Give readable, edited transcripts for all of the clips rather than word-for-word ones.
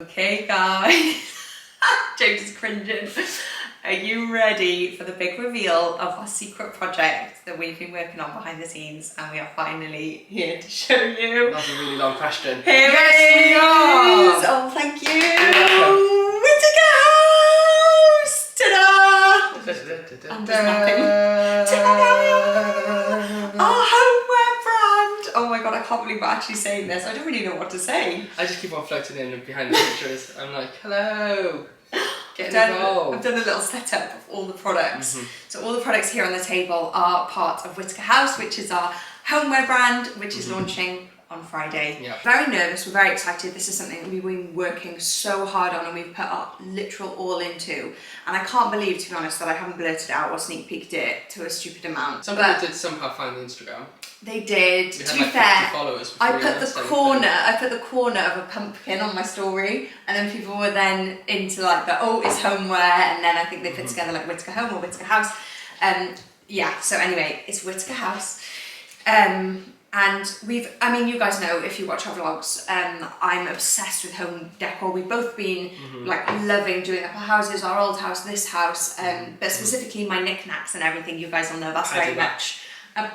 Okay, guys. James is cringing. Are you ready for the big reveal of our secret project that we've been working on behind the scenes, and we are finally here to show you? That's a really long question. Here yes, it is! we are! Oh, thank you! Whittaker House! Ta-da! And there's nothing. Ta-da! Our homeware brand! Oh my god, I can't believe we're actually saying this. I don't really know what to say. I just keep on floating in behind the pictures. I'm like, hello! I've done a little setup of all the products. So all the products here on the table are part of Whittaker House, which is our homeware brand, which is launching on Friday. Yep. Very nervous, we're very excited. This is something that we've been working so hard on and we've put our literal all into. And I can't believe, to be honest, that I haven't blurted out or sneak peeked it to a stupid amount. Some people did somehow find the Instagram. They did. We To had be like fair, 50 followers I put the corner of a pumpkin on my story, and then people were then into like the it's homeware, and then I think they put together like Whittaker Home or Whittaker House. Yeah. So anyway, it's Whittaker House, and you guys know if you watch our vlogs, I'm obsessed with home decor. We've both been like loving doing up our houses, our old house, this house, but specifically my knickknacks and everything. You guys all know that's very much a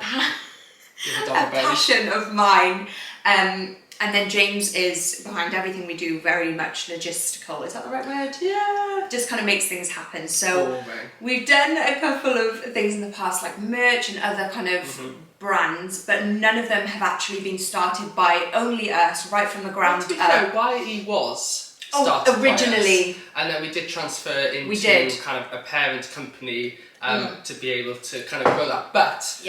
passion of mine. And then James is behind everything we do, very much logistical. Is that the right word? Yeah. Just kind of makes things happen. So we've done a couple of things in the past, like merch and other kind of brands, but none of them have actually been started by only us, right from the ground up. To be fair, YE was started originally, by us, and then we did transfer into kind of a parent company to be able to kind of grow that. But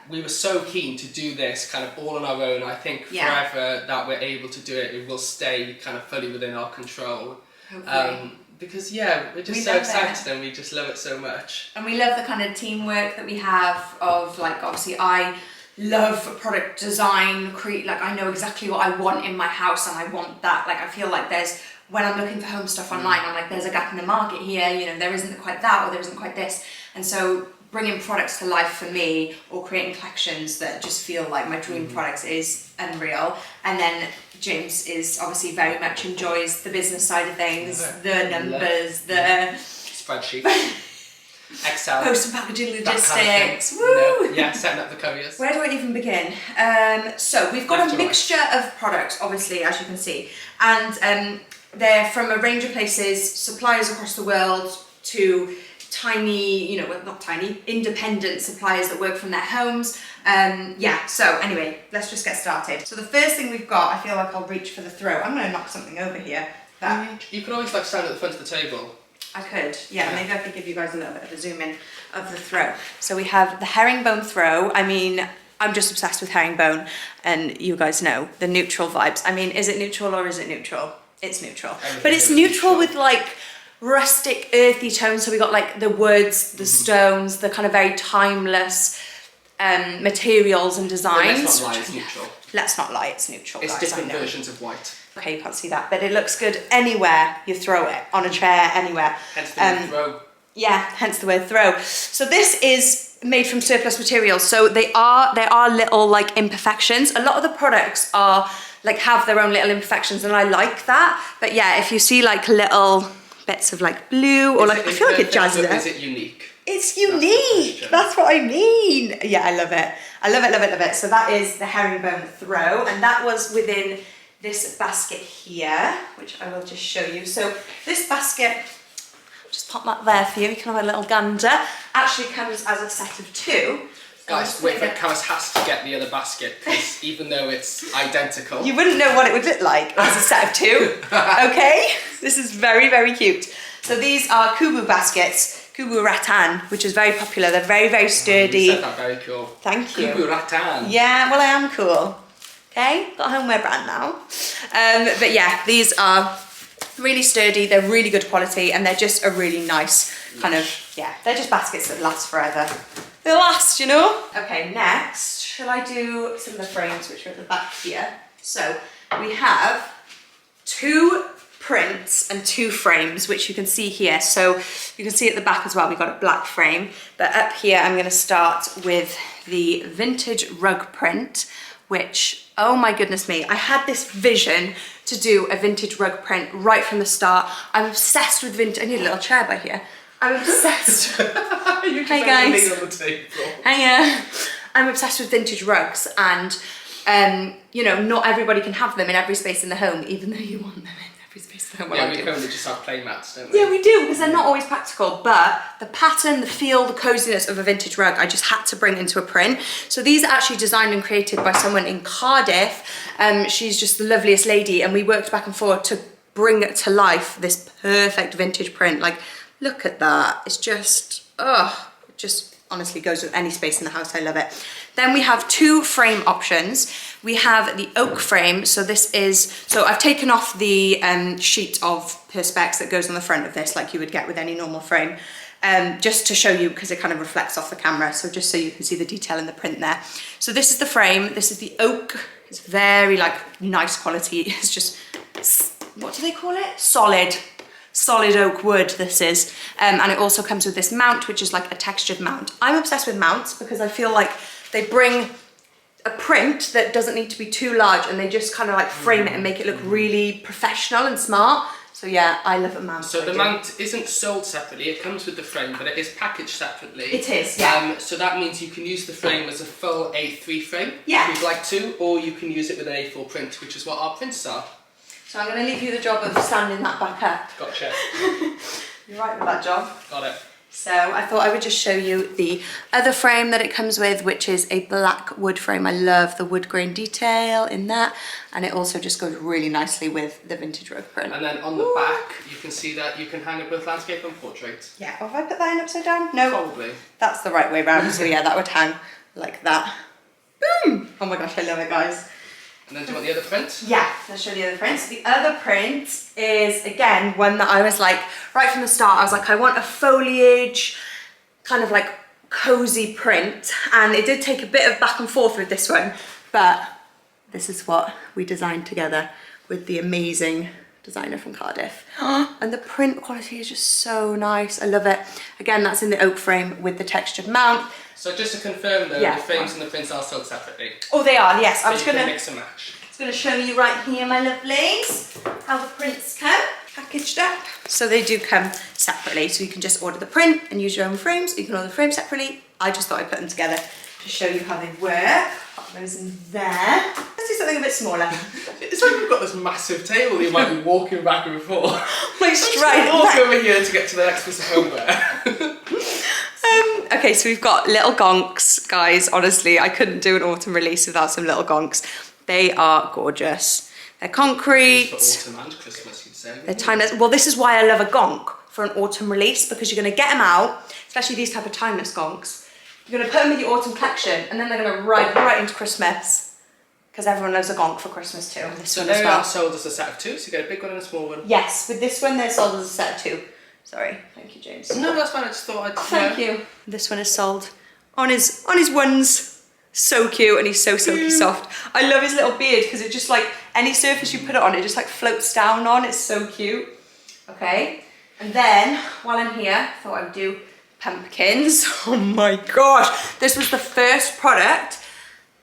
we were so keen to do this kind of all on our own. I think forever that we're able to do it, it will stay kind of fully within our control. Because we're just so excited and we just love it so much. And we love the kind of teamwork that we have of, like, obviously I love product design, like I know exactly what I want in my house and I want that. Like I feel like when I'm looking for home stuff online, I'm like, there's a gap in the market here, you know, there isn't quite that or there isn't quite this. And so bringing products to life for me or creating collections that just feel like my dream products is unreal. And then James is obviously very much enjoys the business side of things, the numbers, the spreadsheet, Excel, post and packaging logistics. Kind of woo! Yeah, setting up the couriers. Where do I even begin? So we've got a mixture of products, obviously, as you can see, and they're from a range of places, suppliers across the world to tiny, not tiny, independent suppliers that work from their homes. So anyway, let's just get started. So the first thing we've got, I feel like I'll reach for the throw. I'm going to knock something over here. You could always like stand at the front of the table. I could, maybe I could give you guys a little bit of a zoom in of the throw. So we have the Herringbone Throw. I mean, I'm just obsessed with herringbone, and you guys know the neutral vibes. I mean, is it neutral or is it neutral? It's neutral. But it's neutral with like rustic, earthy tones. So we got like the woods, the stones, the kind of very timeless materials and designs. Let's not lie, it's neutral. Let's not lie, it's neutral. It's guys, different versions of white. Okay, you can't see that, but it looks good anywhere you throw it, on a chair, anywhere. Hence the word throw. Yeah, hence the word throw. So this is made from surplus materials. So there are little like imperfections. A lot of the products are like have their own little imperfections, and I like that. But yeah, if you see like little bits of like blue or like, I feel like it jazzes it. Is it unique? It's unique. That's what I mean. Yeah, I love it. I love it, love it, love it. So that is the Herringbone Throw, and that was within this basket here, which I will just show you. So this basket, just pop that there for you. You can have a little gander. Actually comes as a set of two. Guys, wait for it. Carys has to get the other basket because even though it's identical, you wouldn't know what it would look like as a set of two. Okay, this is very, very cute. So these are kubu baskets, kubu rattan, which is very popular. They're very, very sturdy. You said that very cool. Thank you. Kubu rattan. Yeah, well, I am cool. Okay, got a homeware brand now. But yeah, these are really sturdy. They're really good quality, and they're just a really nice kind of, they're just baskets that last forever. They last, you know? Okay, next, shall I do some of the frames which are at the back here? So we have 2 prints and 2 frames, which you can see here. So you can see at the back as well, we've got a black frame. But up here, I'm gonna start with the vintage rug print, which, oh my goodness me, I had this vision to do a vintage rug print right from the start. I'm obsessed with vintage. I need a little chair by here. I'm obsessed. Hey guys. On the table. Hiya. I'm obsessed with vintage rugs, and you know, not everybody can have them in every space in the home, even though you want them in every space in the home. Yeah, we currently just have plain mats, don't we? Yeah, we do, because they're not always practical, but the pattern, the feel, the coziness of a vintage rug, I just had to bring into a print. So these are actually designed and created by someone in Cardiff. She's just the loveliest lady, and we worked back and forth to bring to life this perfect vintage print. Like, look at that. It's just, oh, it just honestly goes with any space in the house. I love it. Then we have two frame options. We have the oak frame. So this is, so I've taken off the sheet of perspex that goes on the front of this, like you would get with any normal frame, just to show you, because it kind of reflects off the camera. So just so you can see the detail in the print there. So this is the frame. This is the oak. It's very like nice quality. It's just, what do they call it? Solid oak wood this is, and it also comes with this mount, which is like a textured mount. I'm obsessed with mounts because I feel like they bring a print that doesn't need to be too large, and they just kind of like frame it and make it look really professional and smart. So yeah, I love a mount. So the mount isn't sold separately, it comes with the frame, but it is packaged separately. It is, yeah. So that means you can use the frame as a full A3 frame, yeah, if you'd like to, or you can use it with an A4 print, which is what our prints are. So I'm going to leave you the job of standing that back up. Gotcha. You're right with that job. Got it. So I thought I would just show you the other frame that it comes with, which is a black wood frame. I love the wood grain detail in that, and it also just goes really nicely with the vintage rug print. And then on the back, you can see that you can hang it with landscape and portrait. Yeah, have I put that in upside down? No. Probably. That's the right way around, so yeah, that would hang like that. Boom! Oh my gosh, I love it, guys. And then do you want the other print? Yeah, let's show the other print. So the other print is, again, one that I was like, right from the start, I was like, I want a foliage, kind of like cozy print. And it did take a bit of back and forth with this one, but this is what we designed together with the amazing designer from Cardiff. And the print quality is just so nice. I love it. Again, that's in the oak frame with the textured mount. So just to confirm though, yeah, the frames and the prints are sold separately. Oh, they are, yes. I was going gonna mix and match. I was gonna show you right here, my lovelies, how the prints come packaged up. So they do come separately, so you can just order the print and use your own frames. You can order the frames separately. I just thought I'd put them together to show you how they work. Pop those in there. Let's do something a bit smaller. It's like we've got this massive table that you might be walking back and forth. Like straight. Walk over here to get to the next piece of homeware. Okay, so we've got little gonks, guys. Honestly, I couldn't do an autumn release without some little gonks. They are gorgeous. They're concrete. For autumn and Christmas, you'd say. They're timeless. Well, this is why I love a gonk for an autumn release, because you're going to get them out, especially these type of timeless gonks. You're going to put them in your autumn collection, and then they're going to ride right into Christmas, because everyone loves a gonk for Christmas too. This so one they as well. are sold as a set of two, so you get a big one and a small one. Yes, with this one they're sold as a set of two. Sorry, thank you, James. No, that's fine. I just thought I'd. Thank you. This one is sold on his ones. So cute, and he's so silky soft. I love his little beard because it just like any surface you put it on, it just like floats down on. It's so cute. Okay, and then while I'm here, I thought I would do pumpkins. Oh my gosh, this was the first product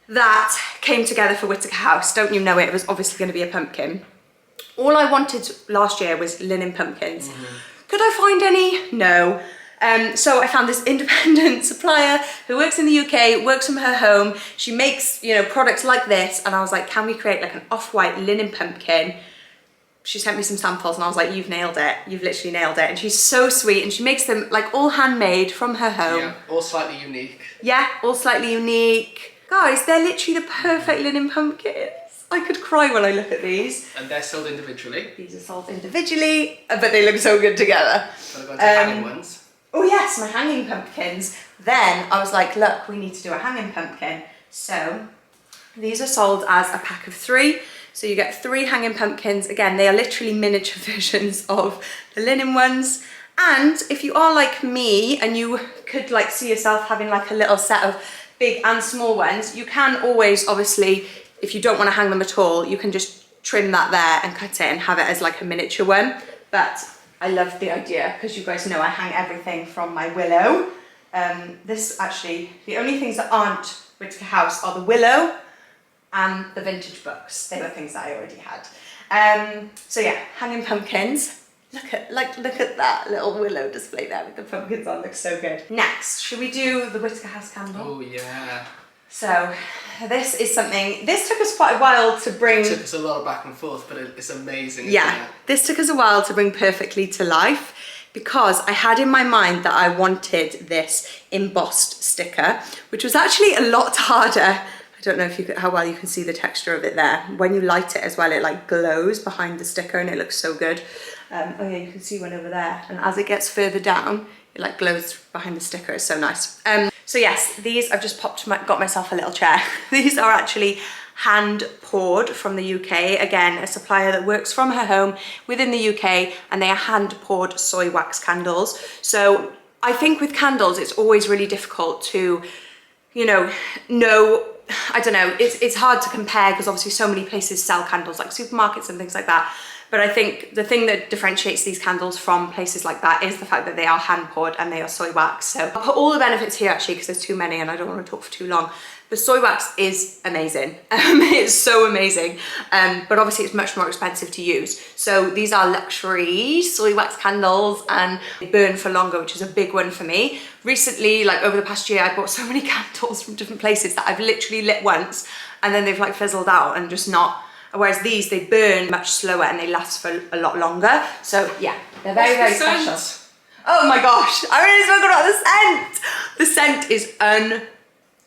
that came together for Whittaker House. Don't you know it? It was obviously going to be a pumpkin. All I wanted last year was linen pumpkins. Could I find any? No. So I found this independent supplier who works in the UK, works from her home. She makes, you know, products like this, and I was like, can we create like an off-white linen pumpkin? She sent me some samples and I was like, you've nailed it. You've literally nailed it. And she's so sweet, and she makes them like all handmade from her home. Yeah, all slightly unique. Yeah, all slightly unique. Guys, they're literally the perfect linen pumpkins. I could cry when I look at these. And they're sold individually. These are sold individually, but they look so good together. Gotta go into hanging ones. Oh yes, my hanging pumpkins. Then I was like, look, we need to do a hanging pumpkin. So these are sold as a pack of 3. So you get 3 hanging pumpkins. Again, they are literally miniature versions of the linen ones. And if you are like me and you could like see yourself having like a little set of big and small ones, you can always, obviously, if you don't want to hang them at all, you can just trim that there and cut it and have it as like a miniature one. But I love the idea because you guys know I hang everything from my willow. This actually, the only things that aren't Whittaker House are the willow and the vintage books. They were things that I already had. So yeah, hanging pumpkins. Look at that little willow display there with the pumpkins on, looks so good. Next, should we do the Whittaker House candle? Oh yeah. So this is something, this took us quite a while to bring. It took us a lot of back and forth, but it's amazing. Yeah, this took us a while to bring perfectly to life because I had in my mind that I wanted this embossed sticker, which was actually a lot harder. I don't know if you could, how well you can see the texture of it there. When you light it as well, it like glows behind the sticker and it looks so good. Oh yeah, you can see one over there. And as it gets further down, it like glows behind the sticker. It's so nice. So yes, these I've just got myself a little chair. These are actually hand poured from the UK. Again, a supplier that works from her home within the UK, and they are hand poured soy wax candles. So I think with candles, it's always really difficult to, you know, I don't know, it's hard to compare because obviously so many places sell candles like supermarkets and things like that. But I think the thing that differentiates these candles from places like that is the fact that they are hand poured and they are soy wax. So I'll put all the benefits here actually because there's too many and I don't want to talk for too long. The soy wax is amazing. It's so amazing. But obviously it's much more expensive to use. So these are luxury soy wax candles and they burn for longer, which is a big one for me. Recently, like over the past year, I bought so many candles from different places that I've literally lit once and then they've like fizzled out and just not. Whereas these, they burn much slower and they last for a lot longer. So yeah, they're very, very special. Oh my gosh, I already spoken about the scent. The scent is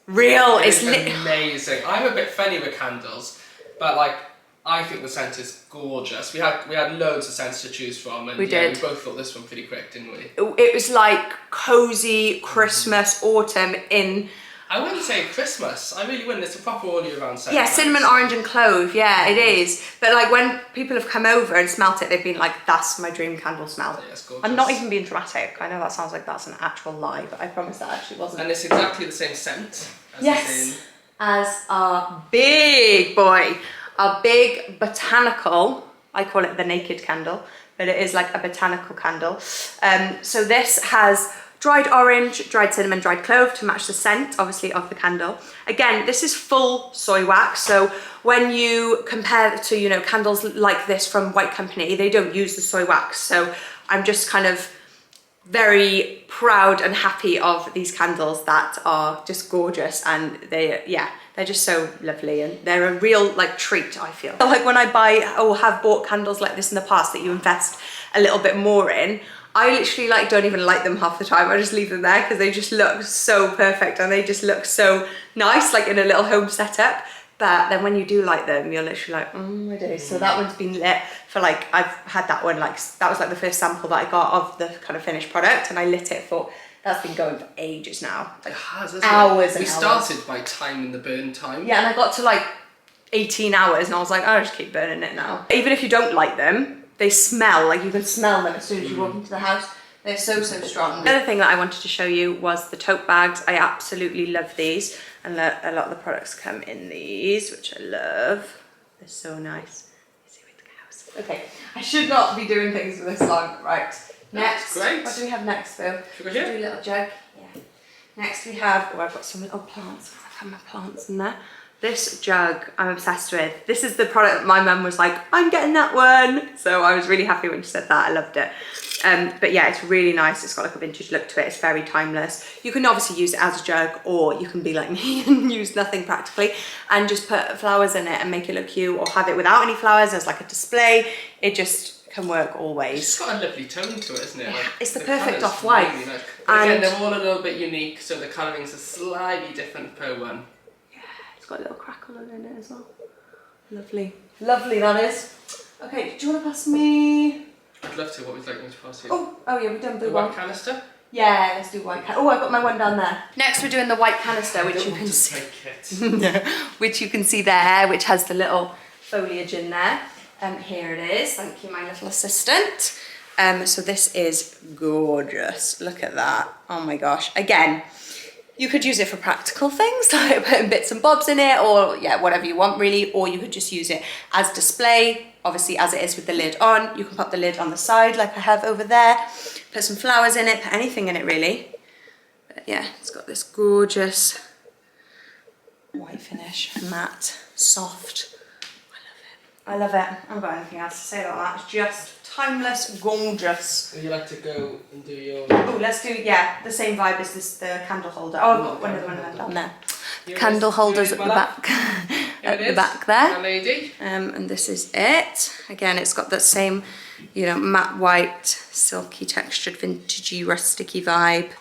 unreal. It's amazing. I'm a bit funny with candles, but like, I think the scent is gorgeous. We had loads of scents to choose from, and we did. We both thought this one pretty quick, didn't we? It was like cozy Christmas, autumn in. I wouldn't say Christmas. I really wouldn't. It's a proper all year round scent. Yeah, cinnamon, orange and clove. Yeah, it is. But like when people have come over and smelt it, they've been like, that's my dream candle smell. Yeah, it's gorgeous. I'm not even being dramatic. I know that sounds like that's an actual lie, but I promise that actually wasn't. And it's exactly the same scent as our big boy. Our big botanical, I call it the naked candle, but it is like a botanical candle. So this has dried orange, dried cinnamon, dried clove to match the scent, obviously, of the candle. Again, this is full soy wax. So when you compare to, you know, candles like this from White Company, they don't use the soy wax. So I'm just kind of very proud and happy of these candles that are just gorgeous. And they're just so lovely. And they're a real like treat, I feel. Like when I buy or have bought candles like this in the past that you invest a little bit more in, I literally like don't even light them half the time. I just leave them there because they just look so perfect and they just look so nice, like in a little home setup. But then when you do light them, you're literally like, oh my days. So that one's been lit for like, I've had that one, like that was like the first sample that I got of the kind of finished product, and I lit it for, that's been going for ages now. Like it has, isn't hours it? and we started by timing the burn time. Yeah, and I got to like 18 hours and I was like, I'll just keep burning it now. Even if you don't light them, they smell, like you can smell them as soon as you walk into the house. They're so, so strong. The other thing that I wanted to show you was the tote bags. I absolutely love these. And a lot of the products come in these, which I love. They're so nice. House. Okay, I should not be doing things for this long. Right, next. Great. What do we have next, Phil? Should we do a little jug? Yeah. Next we have, oh, I've got some little plants. I've had my plants in there. This jug I'm obsessed with. This is the product that my mum was like, I'm getting that one. So I was really happy when she said that. I loved it. But yeah, it's really nice. It's got like a vintage look to it. It's very timeless. You can obviously use it as a jug, or you can be like me and use nothing practically and just put flowers in it and make it look cute, or have it without any flowers as like a display. It just can work always. It's got a lovely tone to it, isn't it? Yeah, like, it's the perfect off-white. Really nice. And again, they're all a little bit unique, so the colourings are slightly different per one. Got a little crackle in it as well. Lovely. Lovely that is. Okay, do you want to pass me? I'd love to. What would you like me to pass you? Oh yeah, we've done the white canister? Yeah, let's do white canister. Oh, I've got my one down there. Next we're doing the white canister, which you can see. No, which you can see there, which has the little foliage in there. Here it is. Thank you, my little assistant. So this is gorgeous. Look at that. Oh my gosh. Again, you could use it for practical things, like putting bits and bobs in it, or yeah, whatever you want really, or you could just use it as display, obviously as it is with the lid on. You can pop the lid on the side like I have over there, put some flowers in it, put anything in it really. But yeah, it's got this gorgeous white finish, matte, soft. I love it. I love it. I haven't got anything else to say about that. It's just timeless, gorgeous. Would you like to go and do your... Oh, let's do, yeah, the same vibe as this, the candle holder. Oh, I've got one of them down there. Candle holders at the back. At the back there. My lady. And this is it. Again, it's got that same, you know, matte white, silky textured, vintagey, rusticy vibe.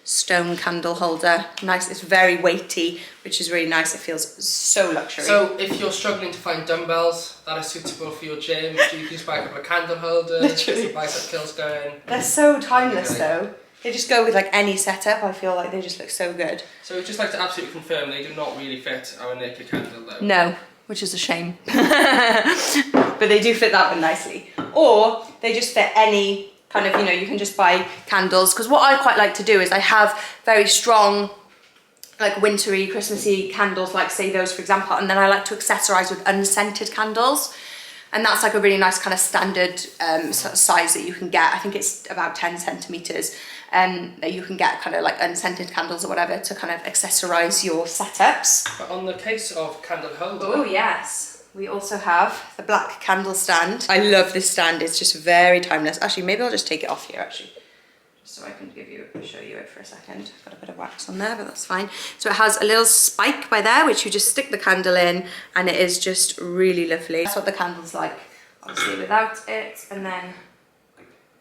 Stone candle holder. Nice, it's very weighty, which is really nice. It feels so luxury. So if you're struggling to find dumbbells that are suitable for your gym, you can just buy a couple of candle holders, Literally. some bicep curls going. They're so timeless though. They just go with like any setup. I feel like they just look so good. So we'd just like to absolutely confirm they do not really fit our naked candle though. No, which is a shame. But they do fit that one nicely. Or they just fit any kind of, you know, you can just buy candles. Because what I quite like to do is I have very strong, like wintry, Christmassy candles, like say those for example, and then I like to accessorize with unscented candles. And that's like a really nice kind of standard sort of size that you can get. I think it's about 10 centimeters. That you can get kind of like unscented candles or whatever to kind of accessorize your setups. But on the case of candle holder. Oh yes. We also have the black candle stand. I love this stand, it's just very timeless. Actually, maybe I'll just take it off here actually. Just so I can show you it for a second. Got a bit of wax on there, but that's fine. So it has a little spike by there, which you just stick the candle in and it is just really lovely. That's what the candle's like, obviously without it. And then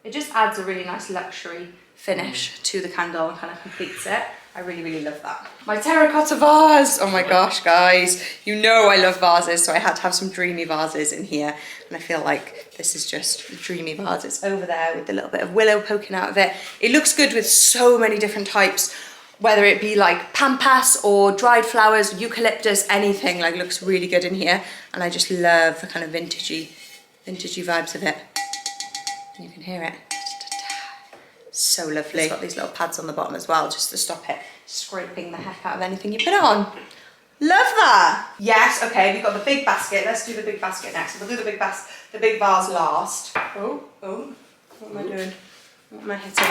it just adds a really nice luxury finish to the candle and kind of completes it. I really, really love that. My terracotta vase! Oh my gosh, guys. You know I love vases, so I had to have some dreamy vases in here. And I feel like this is just a dreamy vase. It's over there with a little bit of willow poking out of it. It looks good with so many different types, whether it be like pampas or dried flowers, eucalyptus, anything, like looks really good in here. And I just love the kind of vintagey vibes of it. And you can hear it. So lovely. It's got these little pads on the bottom as well, just to stop it scraping the heck out of anything you put it on. Love that. Yes, okay, we've got the big basket. Let's do the big basket next. We'll do the big vase last. Oh, what am I doing? What am I hitting?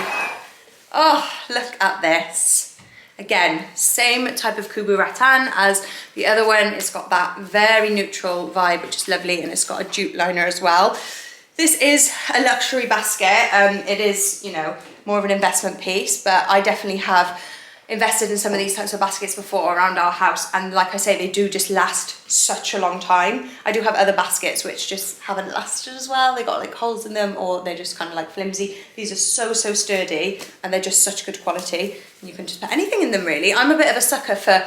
Oh, look at this. Again, same type of kubu rattan as the other one. It's got that very neutral vibe, which is lovely, and it's got a jute liner as well. This is a luxury basket. It is, you know, more of an investment piece, but I definitely have invested in some of these types of baskets before around our house, and like I say, they do just last such a long time. I do have other baskets which just haven't lasted as well. They got like holes in them, or they're just kind of like flimsy. These are so sturdy, and they're just such good quality, and you can just put anything in them really. I'm a bit of a sucker for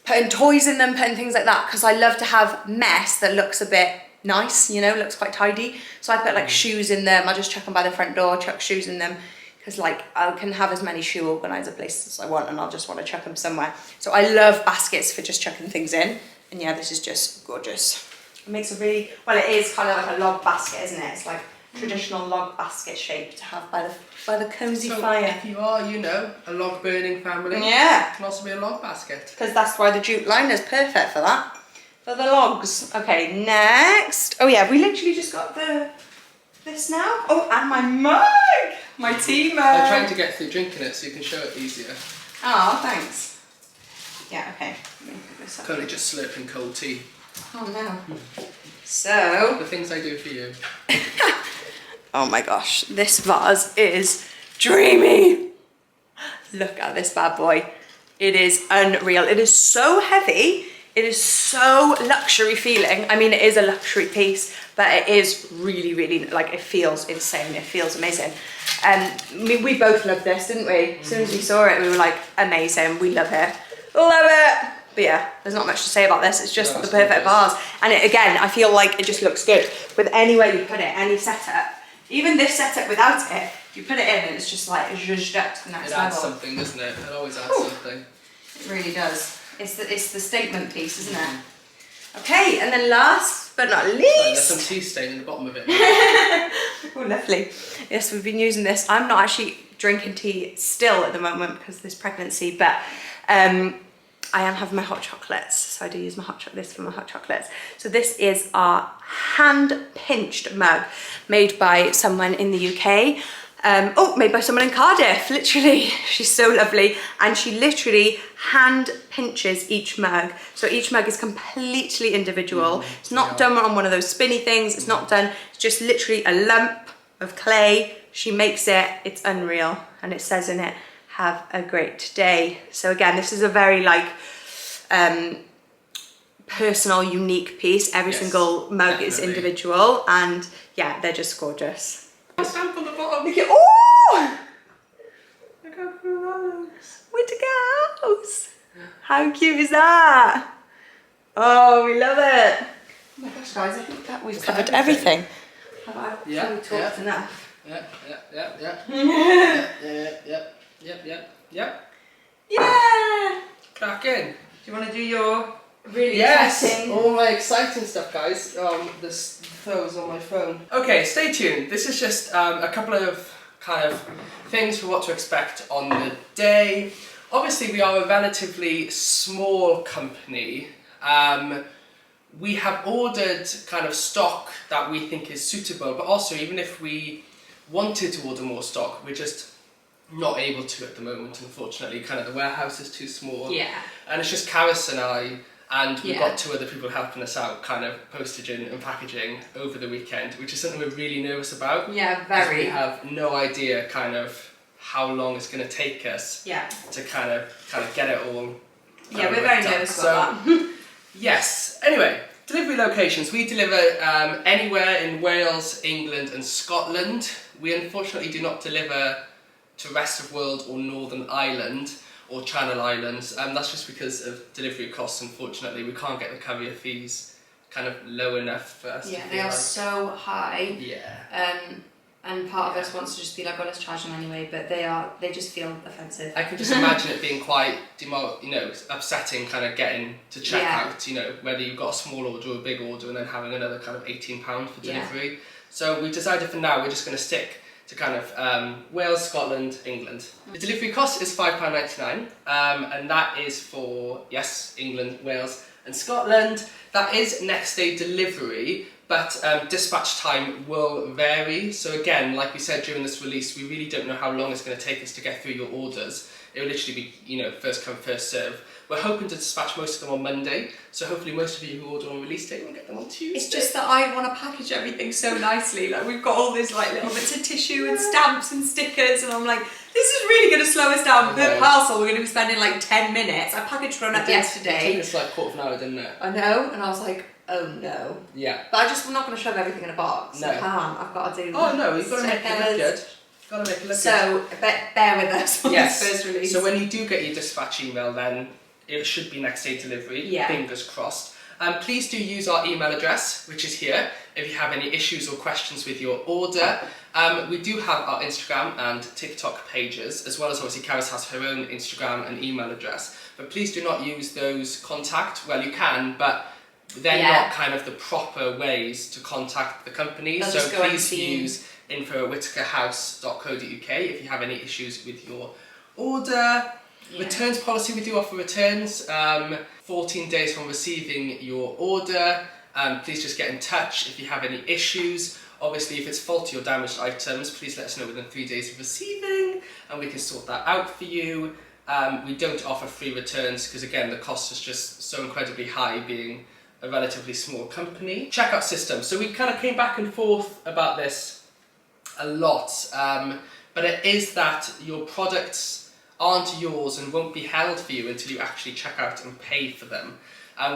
putting toys in them, putting things like that, because I love to have mess that looks a bit nice, you know, looks quite tidy. So I put like shoes in them. I just chuck them by the front door, chuck shoes in them, because like I can have as many shoe organizer places as I want, and I'll just want to chuck them somewhere. So I love baskets for just chucking things in. And yeah, this is just gorgeous. It makes a really, well, it is kind of like a log basket, isn't it? It's like traditional log basket shape to have by the cozy fire. If you are, you know, a log burning family, yeah, it can also be a log basket. Because that's why the jute liner is perfect for that. For the logs. Okay, next. Oh yeah, we literally just got this now. Oh, and my mug! My tea mug. I'm trying to get through drinking it so you can show it easier. Oh, thanks. Yeah, okay. Let me put this up. Currently just slurping cold tea. Oh no. So. The things I do for you. Oh my gosh, this vase is dreamy. Look at this bad boy. It is unreal. It is so heavy. It is so luxury feeling. I mean, it is a luxury piece, but it is really, really, like, it feels insane. It feels amazing. I mean, we both loved this, didn't we? As soon as we saw it, we were like, amazing. We love it. Love it. But yeah, there's not much to say about this. It's just the perfect vase. And it, again, I feel like it just looks good with any way you put it, any setup. Even this setup without it, you put it in and it's just like zhuzhed up to the next level. It adds something, doesn't it? It always adds something. It really does. It's the statement piece, isn't it? Okay, and then last but not least. There's some tea stain in the bottom of it. Oh, lovely. Yes, we've been using this. I'm not actually drinking tea still at the moment because of this pregnancy, but I am having my hot chocolates. So I do use this for my hot chocolates. So this is our hand-pinched mug made by someone in the UK. Made by someone in Cardiff, literally. She's so lovely. And she literally hand pinches each mug. So each mug is completely individual. It's not done on one of those spinny things. It's not done, it's just literally a lump of clay. She makes it, it's unreal. And it says in it, have a great day. So again, this is a very like, personal, unique piece. Every single mug is individual. And yeah, they're just gorgeous. Stamp on the bottom. Look at, oh! Look how cool that looks. Whittaker House. How cute is that? Oh, we love it. Oh my gosh, guys, I think that we've covered everything. Have I talked enough? Yeah. Crack in. Do you want to do your really exciting? All my exciting stuff, guys. This throws on my phone. Okay, stay tuned. This is just a couple of kind of things for what to expect on the day. Obviously, we are a relatively small company. We have ordered kind of stock that we think is suitable, but also even if we wanted to order more stock, we're just not able to at the moment, unfortunately. Kind of the warehouse is too small. Yeah. And it's just Carys and I, and we've got 2 other people helping us out, kind of postage and packaging over the weekend, which is something we're really nervous about. Yeah, very. We have no idea kind of how long it's going to take us to kind of get it all. Yeah, we're very nervous about that. Yes. Anyway, delivery locations. We deliver anywhere in Wales, England and Scotland. We unfortunately do not deliver to rest of world or Northern Ireland or Channel Islands. That's just because of delivery costs, unfortunately. We can't get the courier fees kind of low enough for us. Yeah, they are so high. Yeah. And part of us wants to just be like, oh, let's charge them anyway, but they just feel offensive. I can just imagine it being quite, upsetting kind of getting to check out, whether you've got a small order or a big order and then having another kind of £18 for delivery. Yeah. So we decided for now we're just going to stick to kind of Wales, Scotland, England. The delivery cost is £5.99, and that is for, England, Wales and Scotland. That is next day delivery, but dispatch time will vary. So again, like we said during this release, we really don't know how long it's going to take us to get through your orders. It will literally be, first come, first serve. We're hoping to dispatch most of them on Monday, so hopefully most of you who order on release day will get them on Tuesday. It's just that I want to package everything so nicely. Like we've got all these like little bits of tissue and stamps and stickers, and I'm like, this is really going to slow us down. Per parcel, we're going to be spending like 10 minutes. I packaged one up yesterday. It took us like a quarter of an hour, didn't it? I know, and I was like, oh no. Yeah. But I'm not going to shove everything in a box. No. I can't. I've got to do. Oh no, you've got to make it look good. Got to make it look good. So bear with us on this first release. So when you do get your dispatch email, then it should be next day delivery. Yeah. Fingers crossed. Please do use our email address, which is here, if you have any issues or questions with your order. We do have our Instagram and TikTok pages, as well as obviously Carys has her own Instagram and email address. But please do not use those contact. Well, you can, but they're not kind of the proper ways to contact the company. So please use info@whittakerhouse.co.uk if you have any issues with your order. Yeah. Returns policy, we do offer returns 14 days from receiving your order. Please just get in touch if you have any issues. Obviously, if it's faulty or damaged items, please let us know within 3 days of receiving and we can sort that out for you. We don't offer free returns because again the cost is just so incredibly high being a relatively small company. Checkout system. So we kind of came back and forth about this a lot, but it is that your products aren't yours and won't be held for you until you actually check out and pay for them.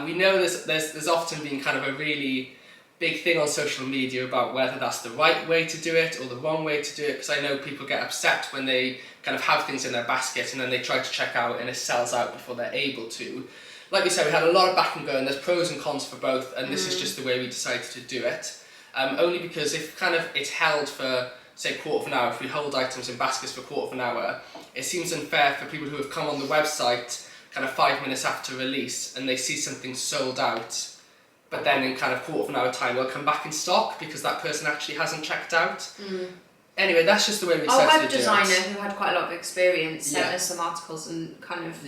We know there's often been kind of a really big thing on social media about whether that's the right way to do it or the wrong way to do it, because I know people get upset when they kind of have things in their basket and then they try to check out and it sells out before they're able to. Like we said, we had a lot of back and go and there's pros and cons for both, and this is just the way we decided to do it. Only because if kind of it's held for, say, a quarter of an hour, if we hold items in baskets for a quarter of an hour, it seems unfair for people who have come on the website kind of 5 minutes after release and they see something sold out, but then in kind of quarter of an hour time we'll come back in stock because that person actually hasn't checked out. Anyway, that's just the way we decided to do it. Our web designer, who had quite a lot of experience, sent us some articles and kind of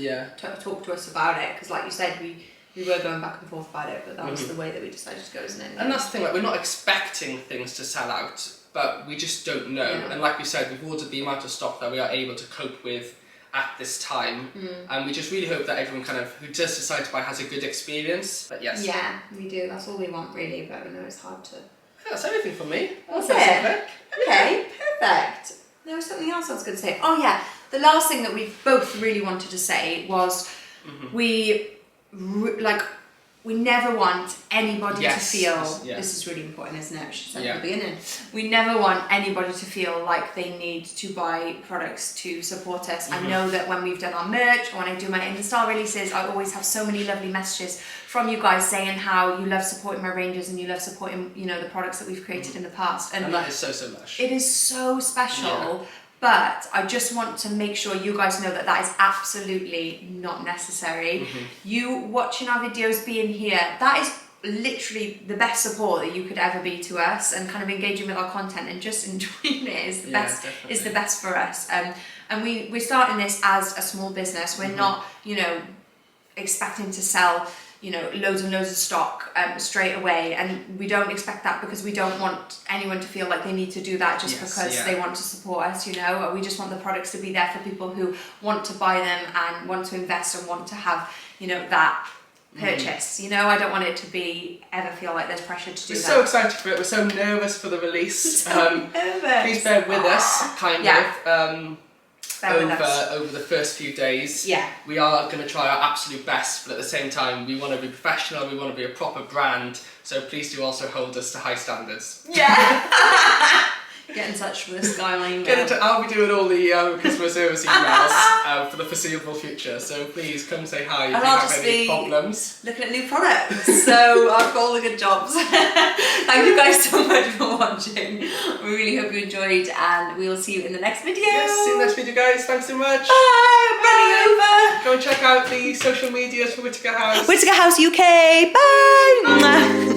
talked to us about it, because like you said, we were going back and forth about it, but that was the way that we decided to go, isn't it? And that's the thing, like, we're not expecting things to sell out. but we just don't know. And like we said, we've ordered the amount of stock that we are able to cope with at this time, and we just really hope that everyone kind of who does decide to buy has a good experience. But yes, yeah, we do. That's all we want, really. But we know it's hard to. That's everything from me. That's it. Okay, perfect. There was something else I was going to say. Oh yeah, the last thing that we both really wanted to say was we never want anybody to feel, this is really important, isn't it? I should say at the beginning. We never want anybody to feel like they need to buy products to support us. I know that when we've done our merch, or when I do my Insta releases, I always have so many lovely messages from you guys saying how you love supporting my ranges and you love supporting, you know, the products that we've created in the past. And that is so much. It is so special. But I just want to make sure you guys know that that is absolutely not necessary. You watching our videos, being here, that is literally the best support that you could ever be to us, and kind of engaging with our content and just enjoying it is the best. Definitely. Is the best for us. And we're starting this as a small business. We're not, you know, expecting to sell, you know, loads and loads of stock straight away, and we don't expect that because we don't want anyone to feel like they need to do that just because they want to support us, you know. We just want the products to be there for people who want to buy them and want to invest and want to have, you know, that purchase. You know, I don't want it to be ever feel like there's pressure to do that. We're so excited for it. We're so nervous for the release. Please bear with us, kind of. Over the first few days. We are going to try our absolute best, but at the same time we want to be professional, we want to be a proper brand, so please do also hold us to high standards. Get in touch with this guy on email. I'll be doing all the customer service emails for the foreseeable future, so please come say hi if you have any problems. Looking at new products, so I've got all the good jobs. Thank you guys so much for watching. We really hope you enjoyed, and we will see you in the next video. Yes, see you in the next video, guys. Thanks so much. Bye. I'm running over. Go and check out the social medias for Whittaker House. Whittaker House UK. Bye.